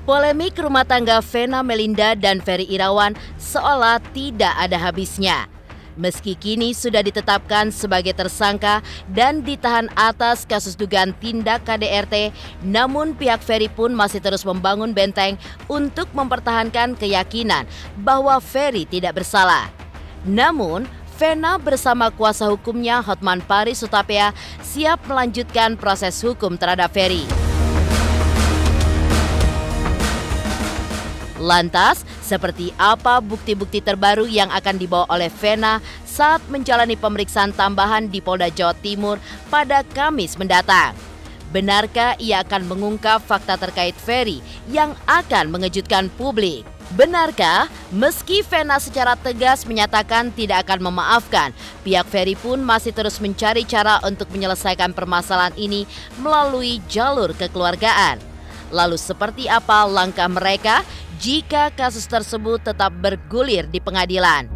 Polemik rumah tangga Vena Melinda dan Ferry Irawan seolah tidak ada habisnya. Meski kini sudah ditetapkan sebagai tersangka dan ditahan atas kasus dugaan tindak KDRT, namun pihak Ferry pun masih terus membangun benteng untuk mempertahankan keyakinan bahwa Ferry tidak bersalah. Namun, Vena bersama kuasa hukumnya Hotman Paris Hutapea siap melanjutkan proses hukum terhadap Ferry. Lantas, seperti apa bukti-bukti terbaru yang akan dibawa oleh Vena saat menjalani pemeriksaan tambahan di Polda Jawa Timur pada Kamis mendatang? Benarkah ia akan mengungkap fakta terkait Ferry yang akan mengejutkan publik? Benarkah meski Vena secara tegas menyatakan tidak akan memaafkan, pihak Ferry pun masih terus mencari cara untuk menyelesaikan permasalahan ini melalui jalur kekeluargaan? Lalu seperti apa langkah mereka jika kasus tersebut tetap bergulir di pengadilan?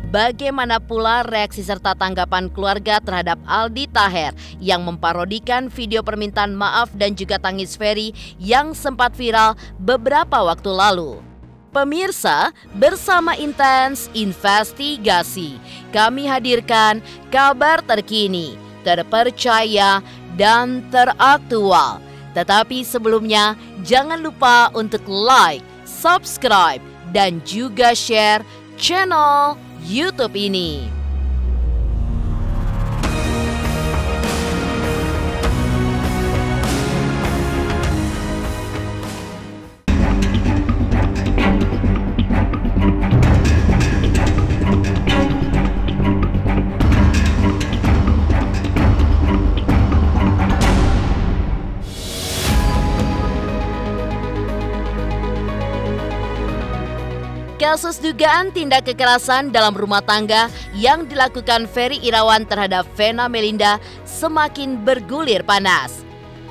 Bagaimana pula reaksi serta tanggapan keluarga terhadap Aldi Taher yang memparodikan video permintaan maaf dan juga tangis Ferry yang sempat viral beberapa waktu lalu? Pemirsa, bersama Intens Investigasi, kami hadirkan kabar terkini, terpercaya, dan teraktual. Tetapi sebelumnya, jangan lupa untuk like, subscribe, dan juga share channel YouTube ini. Kasus dugaan tindak kekerasan dalam rumah tangga yang dilakukan Ferry Irawan terhadap Vena Melinda semakin bergulir panas.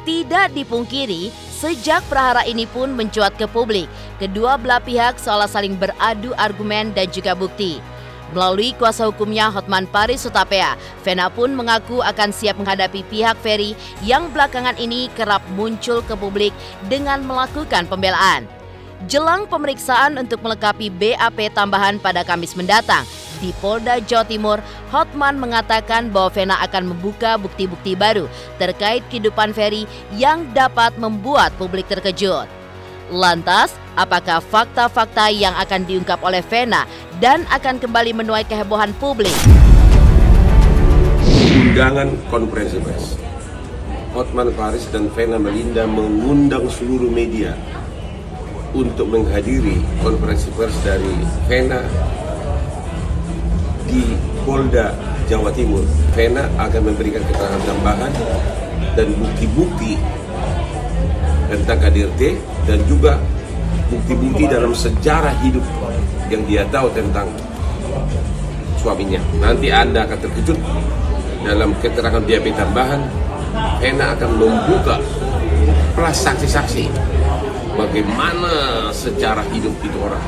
Tidak dipungkiri, sejak prahara ini pun mencuat ke publik, kedua belah pihak seolah saling beradu argumen dan juga bukti. Melalui kuasa hukumnya Hotman Paris Hutapea, Vena pun mengaku akan siap menghadapi pihak Ferry yang belakangan ini kerap muncul ke publik dengan melakukan pembelaan. Jelang pemeriksaan untuk melengkapi BAP tambahan pada Kamis mendatang di Polda Jawa Timur, Hotman mengatakan bahwa Vena akan membuka bukti-bukti baru terkait kehidupan Ferry yang dapat membuat publik terkejut. Lantas, apakah fakta-fakta yang akan diungkap oleh Vena dan akan kembali menuai kehebohan publik? Undangan konferensi pers. Hotman Paris dan Vena Melinda mengundang seluruh media untuk menghadiri konferensi pers dari Vena di Polda Jawa Timur. Vena akan memberikan keterangan tambahan dan bukti-bukti tentang KDRT dan juga bukti-bukti dalam sejarah hidup yang dia tahu tentang suaminya. Nanti Anda akan terkejut dalam keterangan BAP tambahan. Vena akan membuka plus saksi-saksi bagaimana sejarah hidup itu orang.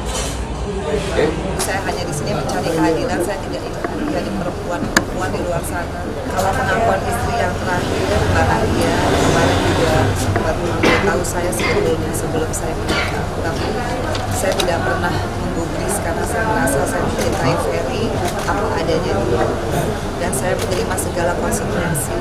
Saya hanya di sini mencari keadilan, saya tidak ingin menjadi perempuan di luar sana. Kalau pengakuan istri yang terakhir, Mbak Nadia, kemarin juga sempat memberitahu saya sebetulnya sebelum saya menikah. Tapi saya tidak pernah menggubris karena saya merasa saya mencintai Ferry apa adanya dulu. Dan saya menerima segala konsekuensi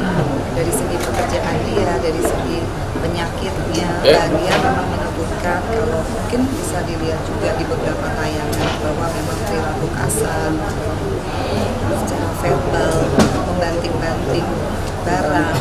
dari segi pekerjaan dia, dari segi penyakitnya. Dan dia memang menyebutkan kalau mungkin bisa dilihat juga di beberapa tayangan bahwa memang perilaku kasar, secara verbal, membanting-banting barang.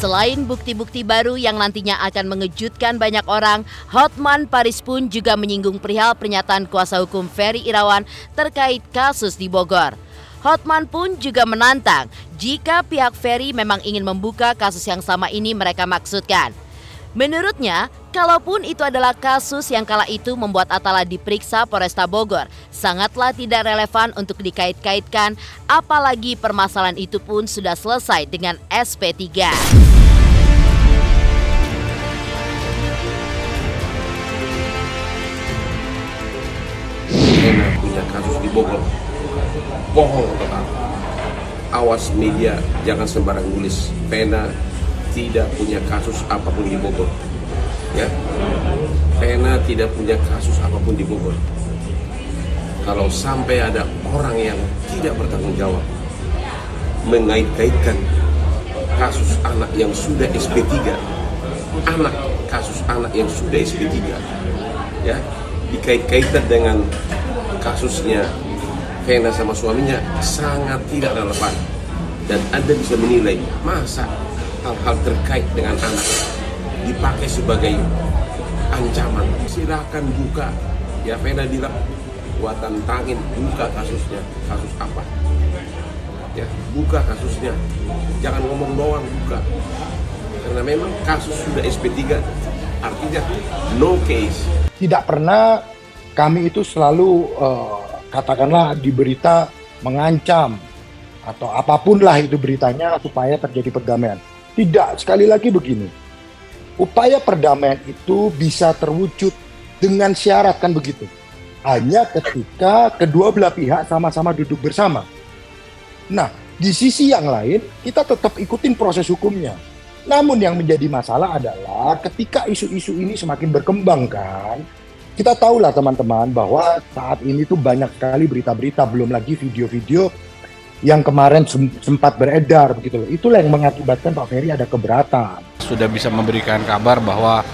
Selain bukti-bukti baru yang nantinya akan mengejutkan banyak orang, Hotman Paris pun juga menyinggung perihal pernyataan kuasa hukum Ferry Irawan terkait kasus di Bogor. Hotman pun juga menantang jika pihak Ferry memang ingin membuka kasus yang sama ini mereka maksudkan. Menurutnya, kalaupun itu adalah kasus yang kala itu membuat Atala diperiksa Polresta Bogor, sangatlah tidak relevan untuk dikait-kaitkan, apalagi permasalahan itu pun sudah selesai dengan SP3. Vena punya kasus di Bogor, bohong total. awas media, jangan sembarang nulis. Vena tidak punya kasus apapun di Bogor. Ya, Vena tidak punya kasus apapun di Bogor. Kalau sampai ada orang yang tidak bertanggung jawab mengait-kaitkan kasus anak yang sudah SP3, kasus anak yang sudah SP3, ya, dikait-kaitkan dengan kasusnya Vena sama suaminya, sangat tidak relevan. Dan Anda bisa menilai, masa hal-hal terkait dengan anak dipakai sebagai ancaman. Silakan buka, ya Vena bilang, gua tantangin, buka kasusnya. Kasus apa? Ya, buka kasusnya. Jangan ngomong doang, buka. Karena memang kasus sudah SP3, artinya no case. Tidak pernah kami itu selalu katakanlah di berita mengancam atau apapun lah itu beritanya supaya terjadi perdamaian. Tidak, sekali lagi begini. Upaya perdamaian itu bisa terwujud dengan syarat, kan begitu. Hanya ketika kedua belah pihak sama-sama duduk bersama. Nah, di sisi yang lain kita tetap ikutin proses hukumnya. Namun yang menjadi masalah adalah ketika isu-isu ini semakin berkembang kan, kita tahulah teman-teman bahwa saat ini tuh banyak sekali berita-berita, belum lagi video-video yang kemarin sempat beredar begitu loh. Itulah yang mengakibatkan Pak Ferry ada keberatan. Sudah bisa memberikan kabar bahwa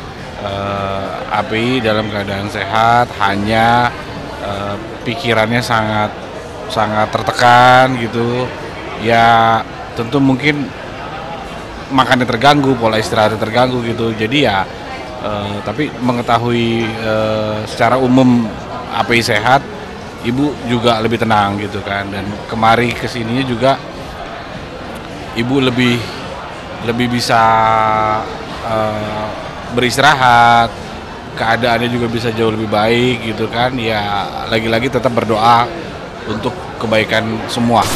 API dalam keadaan sehat, hanya pikirannya sangat tertekan gitu. Ya tentu mungkin makannya terganggu, pola istirahatnya terganggu gitu. Jadi ya tapi mengetahui secara umum API sehat, ibu juga lebih tenang gitu kan. Dan kemari kesininya juga ibu lebih bisa beristirahat, keadaannya juga bisa jauh lebih baik gitu kan. Ya lagi-lagi tetap berdoa untuk kebaikan semua.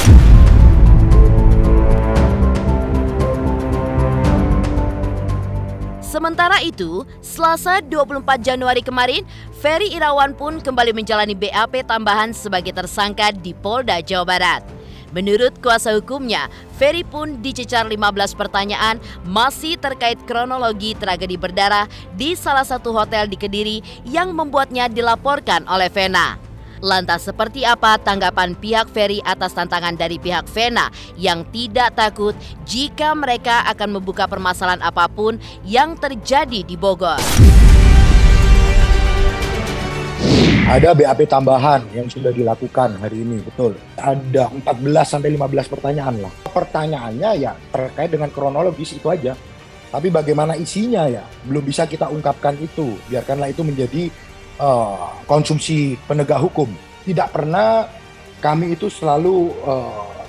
Sementara itu, Selasa 24 Januari kemarin, Ferry Irawan pun kembali menjalani BAP tambahan sebagai tersangka di Polda Jawa Barat. Menurut kuasa hukumnya, Ferry pun dicecar 15 pertanyaan masih terkait kronologi tragedi berdarah di salah satu hotel di Kediri yang membuatnya dilaporkan oleh Vena. Lantas seperti apa tanggapan pihak Ferry atas tantangan dari pihak Vena yang tidak takut jika mereka akan membuka permasalahan apapun yang terjadi di Bogor? Ada BAP tambahan yang sudah dilakukan hari ini, betul. Ada 14-15 pertanyaan lah. Pertanyaannya ya terkait dengan kronologis itu aja. Tapi bagaimana isinya ya belum bisa kita ungkapkan itu. Biarkanlah itu menjadi konsumsi penegak hukum. Tidak pernah kami itu selalu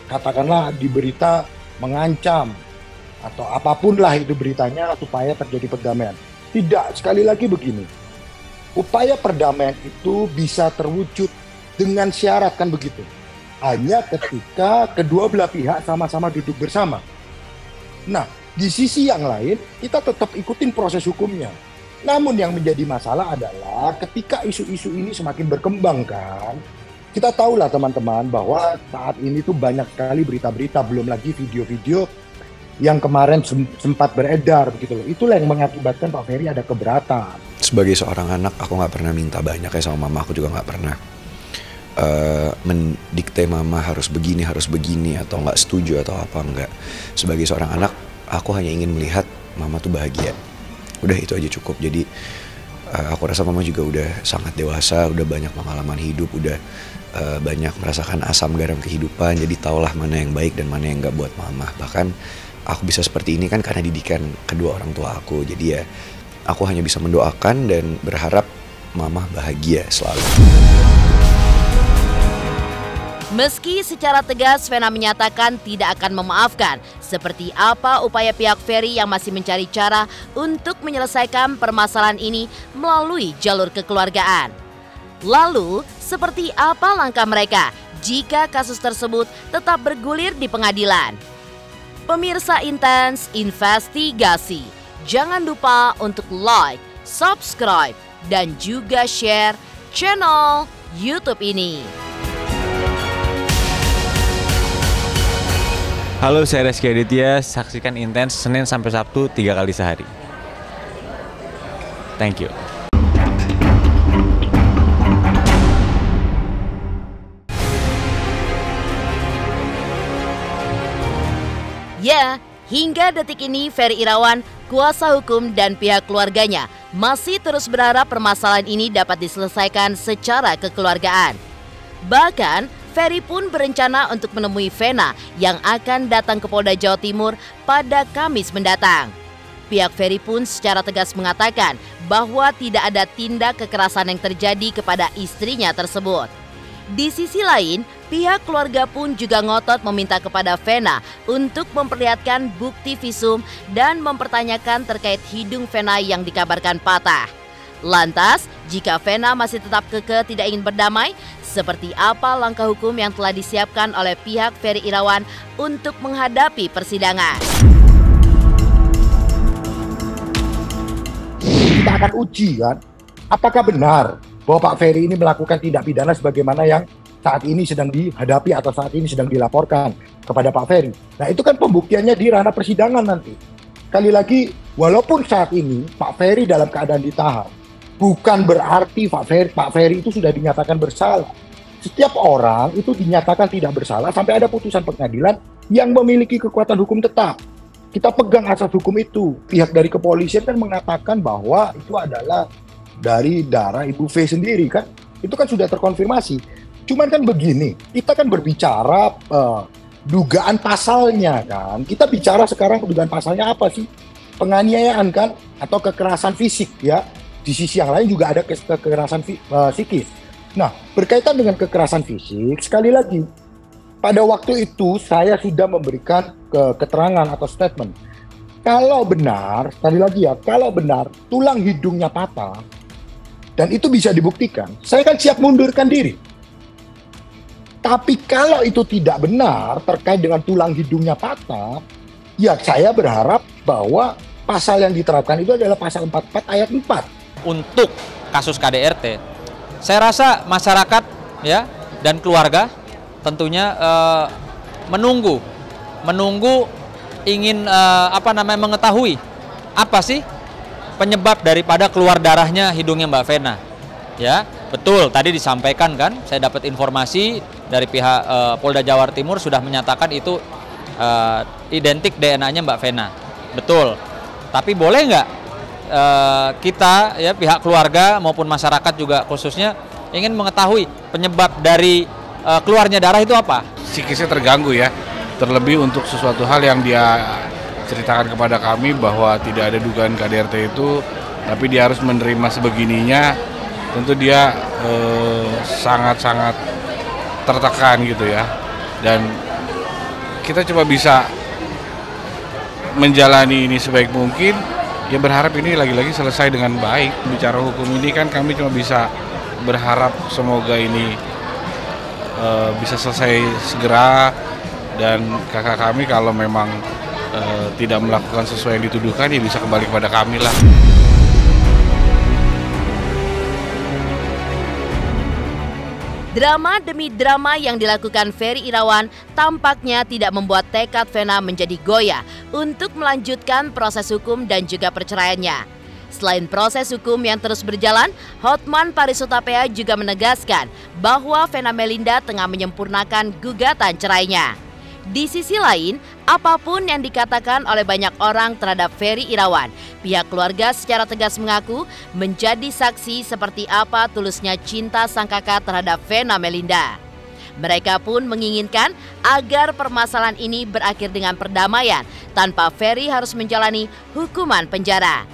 katakanlah di berita mengancam atau apapun lah itu beritanya supaya terjadi perdamaian. Tidak, sekali lagi begini. Upaya perdamaian itu bisa terwujud dengan syarat, kan begitu. Hanya ketika kedua belah pihak sama-sama duduk bersama. Nah, di sisi yang lain kita tetap ikutin proses hukumnya. Namun yang menjadi masalah adalah ketika isu-isu ini semakin berkembang kan, kita tahulah teman-teman bahwa saat ini tuh banyak sekali berita-berita, belum lagi video-video yang kemarin sempat beredar begitu loh. Itulah yang mengakibatkan Pak Ferry ada keberatan. Sebagai seorang anak, aku nggak pernah minta banyak ya sama mama. Aku juga nggak pernah mendikte mama harus begini atau nggak setuju atau apa, enggak. Sebagai seorang anak, aku hanya ingin melihat mama tuh bahagia. Udah itu aja cukup. Jadi aku rasa mama juga udah sangat dewasa, udah banyak pengalaman hidup, udah banyak merasakan asam garam kehidupan. Jadi tahulah mana yang baik dan mana yang nggak buat mama. Bahkan aku bisa seperti ini kan karena didikan kedua orang tua aku. Jadi ya aku hanya bisa mendoakan dan berharap mama bahagia selalu. Meski secara tegas Vena menyatakan tidak akan memaafkan, seperti apa upaya pihak Ferry yang masih mencari cara untuk menyelesaikan permasalahan ini melalui jalur kekeluargaan. Lalu, seperti apa langkah mereka jika kasus tersebut tetap bergulir di pengadilan? Pemirsa Intens Investigasi, jangan lupa untuk like, subscribe, dan juga share channel YouTube ini. Halo, saya Reski Aditya. Saksikan Intens Senin sampai Sabtu 3 kali sehari. Thank you. Ya, hingga detik ini Ferry Irawan, kuasa hukum dan pihak keluarganya masih terus berharap permasalahan ini dapat diselesaikan secara kekeluargaan. Bahkan, Ferry pun berencana untuk menemui Vena yang akan datang ke Polda Jawa Timur pada Kamis mendatang. Pihak Ferry pun secara tegas mengatakan bahwa tidak ada tindak kekerasan yang terjadi kepada istrinya tersebut. Di sisi lain, pihak keluarga pun juga ngotot meminta kepada Vena untuk memperlihatkan bukti visum dan mempertanyakan terkait hidung Vena yang dikabarkan patah. Lantas, jika Vena masih tetap kekeh tidak ingin berdamai, seperti apa langkah hukum yang telah disiapkan oleh pihak Ferry Irawan untuk menghadapi persidangan? Kita akan uji kan, apakah benar bahwa Pak Ferry ini melakukan tindak pidana sebagaimana yang saat ini sedang dihadapi atau saat ini sedang dilaporkan kepada Pak Ferry. Nah, itu kan pembuktiannya di ranah persidangan nanti. Sekali lagi, walaupun saat ini Pak Ferry dalam keadaan ditahan, bukan berarti Pak Ferry itu sudah dinyatakan bersalah. Setiap orang itu dinyatakan tidak bersalah sampai ada putusan pengadilan yang memiliki kekuatan hukum tetap. Kita pegang asas hukum itu. Pihak dari kepolisian kan mengatakan bahwa itu adalah dari darah Ibu V sendiri kan. Itu kan sudah terkonfirmasi. Cuman kan begini, kita kan berbicara dugaan pasalnya kan. Kita bicara sekarang dugaan pasalnya apa sih? Penganiayaan kan atau kekerasan fisik ya. Di sisi yang lain juga ada kekerasan psikis. Nah, berkaitan dengan kekerasan fisik, sekali lagi, pada waktu itu saya sudah memberikan keterangan atau statement. Kalau benar, sekali lagi ya, kalau benar tulang hidungnya patah, dan itu bisa dibuktikan, saya kan siap mundurkan diri. Tapi kalau itu tidak benar terkait dengan tulang hidungnya patah, ya saya berharap bahwa pasal yang diterapkan itu adalah pasal 44 ayat 4. Untuk kasus KDRT, saya rasa masyarakat ya dan keluarga tentunya menunggu ingin mengetahui apa sih penyebab daripada keluar darahnya hidungnya Mbak Vena. Ya, betul tadi disampaikan kan, saya dapat informasi dari pihak Polda Jawa Timur sudah menyatakan itu identik DNA-nya Mbak Vena. Betul. Tapi boleh nggak kita ya pihak keluarga maupun masyarakat juga khususnya ingin mengetahui penyebab dari keluarnya darah itu apa? Psikisnya terganggu ya, terlebih untuk sesuatu hal yang dia ceritakan kepada kami bahwa tidak ada dugaan KDRT itu, tapi dia harus menerima sebegininya, tentu dia sangat-sangat tertekan gitu ya. Dan kita coba bisa menjalani ini sebaik mungkin. Ya berharap ini lagi-lagi selesai dengan baik. Bicara hukum ini kan kami cuma bisa berharap semoga ini bisa selesai segera, dan kakak kami kalau memang tidak melakukan sesuai yang dituduhkan ya bisa kembali kepada kami lah. Drama demi drama yang dilakukan Ferry Irawan tampaknya tidak membuat tekad Vena menjadi goyah untuk melanjutkan proses hukum dan juga perceraiannya. Selain proses hukum yang terus berjalan, Hotman Paris Hutapea juga menegaskan bahwa Vena Melinda tengah menyempurnakan gugatan cerainya. Di sisi lain, apapun yang dikatakan oleh banyak orang terhadap Ferry Irawan, pihak keluarga secara tegas mengaku menjadi saksi seperti apa tulusnya cinta sang kakak terhadap Vena Melinda. Mereka pun menginginkan agar permasalahan ini berakhir dengan perdamaian tanpa Ferry harus menjalani hukuman penjara.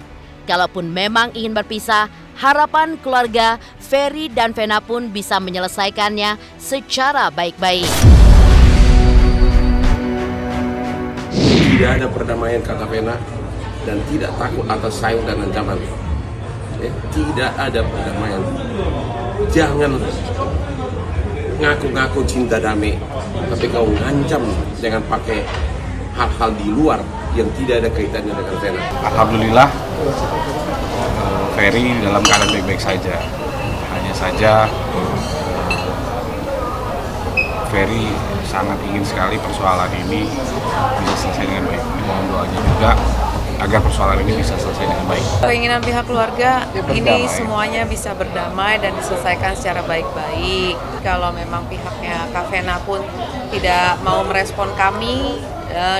Kalaupun memang ingin berpisah, harapan keluarga Ferry dan Vena pun bisa menyelesaikannya secara baik-baik. Tidak ada perdamaian kata Vena dan tidak takut atas sayang dan ancaman. Tidak ada perdamaian. Jangan ngaku-ngaku cinta damai, tapi kau ngancam dengan pakai hal-hal di luar yang tidak ada kaitannya dengan Vena. Alhamdulillah, Ferry dalam keadaan baik-baik saja. Hanya saja Ferry sangat ingin sekali persoalan ini bisa selesai dengan baik. Mohon doanya juga agar persoalan ini bisa selesai dengan baik. Keinginan pihak keluarga ini semuanya bisa berdamai dan diselesaikan secara baik-baik. Kalau memang pihaknya Kak Vena pun tidak mau merespon kami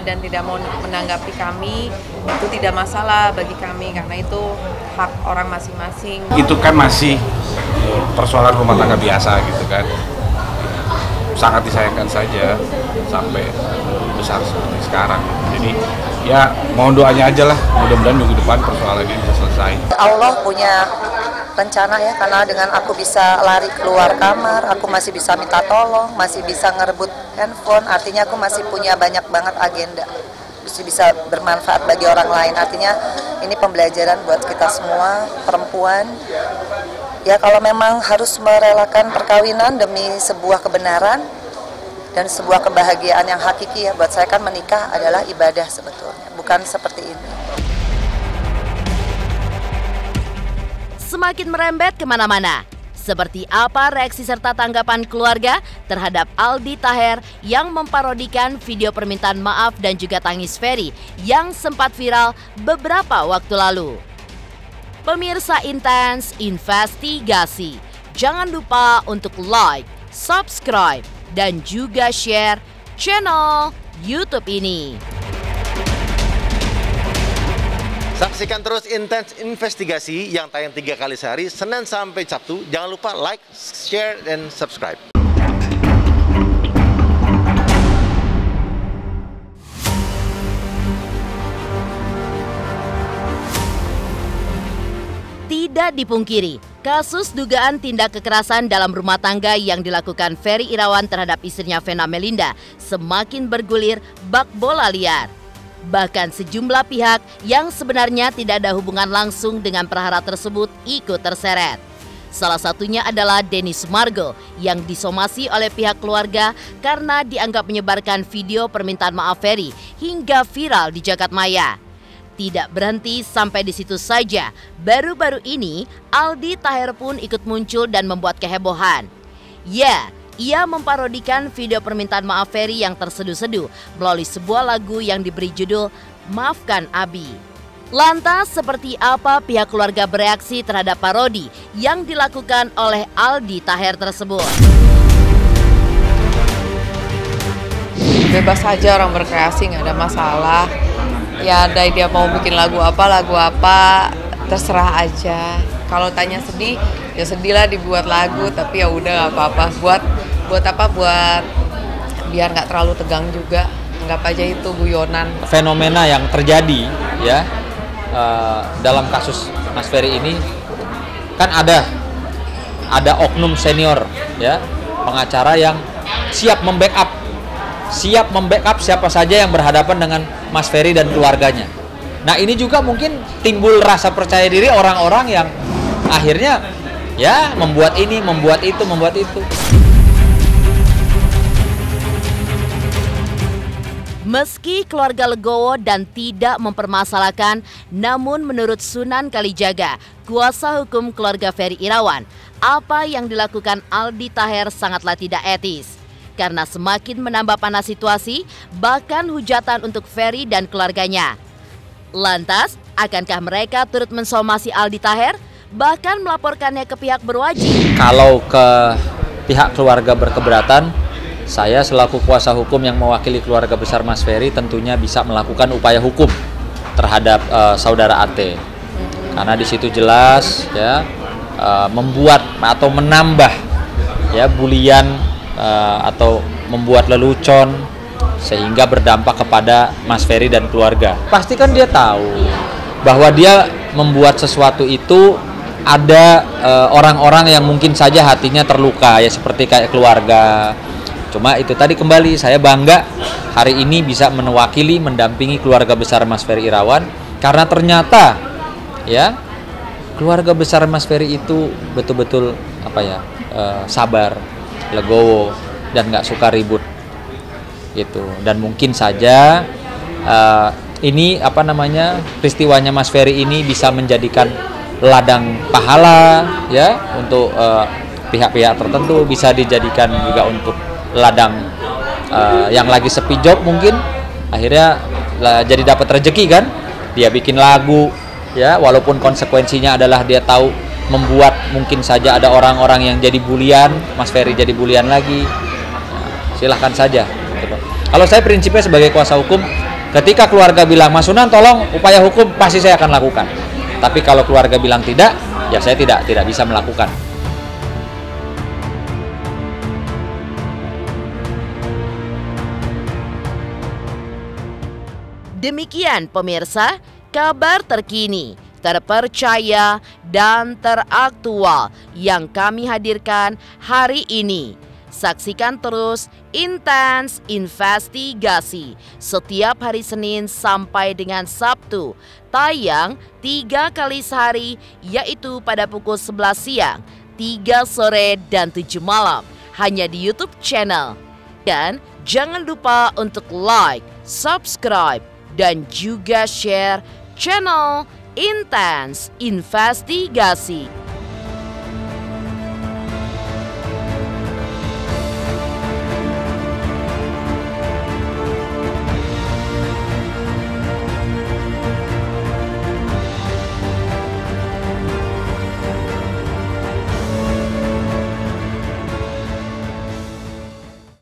dan tidak mau menanggapi kami, itu tidak masalah bagi kami karena itu hak orang masing-masing. Itu kan masih persoalan rumah tangga biasa gitu kan. Sangat disayangkan saja sampai besar seperti sekarang. Jadi ya mohon doanya aja lah, mudah-mudahan minggu depan persoalan ini bisa selesai. Allah punya rencana ya, karena dengan aku bisa lari keluar kamar, aku masih bisa minta tolong, masih bisa ngerebut handphone, artinya aku masih punya banyak banget agenda, masih bisa bermanfaat bagi orang lain. Artinya ini pembelajaran buat kita semua perempuan. Ya kalau memang harus merelakan perkawinan demi sebuah kebenaran dan sebuah kebahagiaan yang hakiki ya, buat saya kan menikah adalah ibadah sebetulnya, bukan seperti ini. Semakin merembet kemana-mana. Seperti apa reaksi serta tanggapan keluarga terhadap Aldi Taher yang memparodikan video permintaan maaf dan juga tangis Ferry yang sempat viral beberapa waktu lalu. Pemirsa Intens Investigasi, jangan lupa untuk like, subscribe, dan juga share channel YouTube ini. Saksikan terus Intens Investigasi yang tayang 3 kali sehari, Senin sampai Sabtu. Jangan lupa like, share, dan subscribe. Tidak dipungkiri, kasus dugaan tindak kekerasan dalam rumah tangga yang dilakukan Ferry Irawan terhadap istrinya Vena Melinda semakin bergulir bak bola liar. Bahkan sejumlah pihak yang sebenarnya tidak ada hubungan langsung dengan perkara tersebut ikut terseret. Salah satunya adalah Denny Sumargo yang disomasi oleh pihak keluarga karena dianggap menyebarkan video permintaan maaf Ferry hingga viral di jagat maya. Tidak berhenti sampai di situ saja, baru-baru ini Aldi Taher pun ikut muncul dan membuat kehebohan. Ya, ia memparodikan video permintaan maaf Ferry yang terseduh-seduh melalui sebuah lagu yang diberi judul Maafkan Abi. Lantas seperti apa pihak keluarga bereaksi terhadap parodi yang dilakukan oleh Aldi Taher tersebut? Bebas saja orang berkreasi, nggak ada masalah. Ya ada dia mau bikin lagu apa, terserah aja. Kalau tanya sedih, ya sedihlah dibuat lagu, tapi ya udah nggak apa-apa. Buat apa? Buat biar nggak terlalu tegang juga. Anggap aja itu guyonan. Fenomena yang terjadi ya dalam kasus Mas Ferry ini kan ada oknum senior ya, pengacara yang siap membackup siapa saja yang berhadapan dengan Mas Ferry dan keluarganya. Nah ini juga mungkin timbul rasa percaya diri orang-orang yang akhirnya ya membuat ini, membuat itu. Meski keluarga legowo dan tidak mempermasalahkan, namun menurut Sunan Kalijaga, kuasa hukum keluarga Ferry Irawan, apa yang dilakukan Aldi Taher sangatlah tidak etis. Karena semakin menambah panas situasi, bahkan hujatan untuk Ferry dan keluarganya. Lantas, akankah mereka turut mensomasi Aldi Taher, bahkan melaporkannya ke pihak berwajib? Kalau ke pihak keluarga berkeberatan, saya selaku kuasa hukum yang mewakili keluarga besar Mas Ferry tentunya bisa melakukan upaya hukum terhadap saudara AT. Karena di situ jelas ya membuat atau menambah ya bulian atau membuat lelucon sehingga berdampak kepada Mas Ferry dan keluarga. Pasti kan dia tahu bahwa dia membuat sesuatu itu ada orang-orang yang mungkin saja hatinya terluka ya, seperti kayak keluarga. Cuma itu tadi kembali, saya bangga hari ini bisa mendampingi keluarga besar Mas Ferry Irawan karena ternyata ya keluarga besar Mas Ferry itu betul-betul sabar, legowo, dan nggak suka ribut gitu. Dan mungkin saja ini peristiwanya Mas Ferry ini bisa menjadikan ladang pahala ya untuk pihak-pihak tertentu, bisa dijadikan juga untuk ladang yang lagi sepi job mungkin, akhirnya jadi dapat rezeki kan, dia bikin lagu ya, walaupun konsekuensinya adalah dia tahu membuat mungkin saja ada orang-orang yang jadi bulian, Mas Ferry jadi bulian lagi, silahkan saja. Kalau saya prinsipnya sebagai kuasa hukum, ketika keluarga bilang Mas Sunan tolong upaya hukum, pasti saya akan lakukan. Tapi kalau keluarga bilang tidak, ya saya tidak bisa melakukan. Demikian pemirsa, kabar terkini, terpercaya, dan teraktual yang kami hadirkan hari ini. Saksikan terus Intens Investigasi setiap hari Senin sampai dengan Sabtu, tayang 3 kali sehari, yaitu pada pukul 11 siang, 3 sore, dan 7 malam, hanya di YouTube channel. Dan jangan lupa untuk like, subscribe, dan juga share channel Intens Investigasi.